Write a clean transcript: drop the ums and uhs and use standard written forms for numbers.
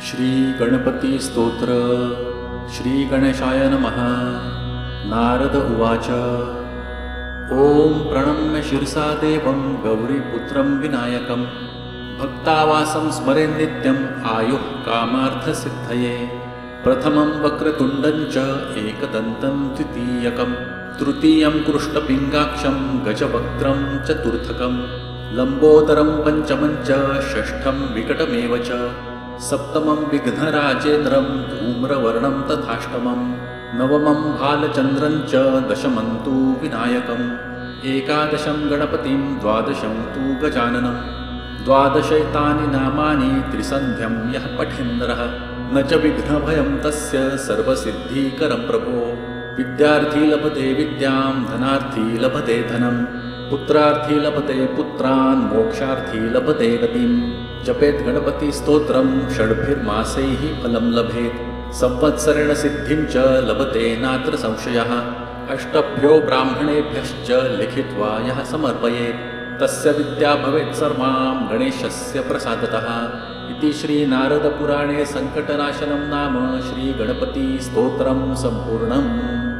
श्री गणपती स्तोत्र। श्री गणेशाय नमः। नारद उवाच। ओम प्रणम्य शिरसा देवं गौरीपुत्रं विनायकं भक्तावासं स्मरे नित्यं आयुः कामार्थसिद्धये। प्रथमं वक्रतुण्डं च एकदन्तं द्वितीयकं तृतीयं कृष्णपिङ्गाक्षं गजवक्त्रं चतुर्थकं लम्बोदरं पञ्चमं च षष्ठं विकटमेव च सप्तमं विघ्नराजेन्द्रं धूम्रवर्णं तथाष्टमं नवमं भालचन्द्रं च दशमं तु विनायकम् एकादशं गणपतिं द्वादशं तु गजाननं द्वादशैतानि नामानि त्रिसन्ध्यं यः पठेन्द्रः न च विघ्नभयं तस्य सर्वसिद्धिकरं प्रभो। विद्यार्थी लभते विद्यां धनार्थी लभते धनं पुत्रार्थी लभते पुत्रान् मोक्षार्थी लभते गतिं। जपेत् गणपति स्तोत्रं षड्भिर्मासैः फलं लभेत् संवत्सरेण सिद्धिं च लभते नात्र संशयः। अष्टभ्यो ब्राह्मणेभ्यश्च लिखित्वा यः समर्पयेत् तस्य विद्या भवेत् सर्वां गणेशस्य प्रसादतः। इति श्री नारदपुराणे संकटनाशनं नाम श्री गणपति स्तोत्रं सम्पूर्णम्।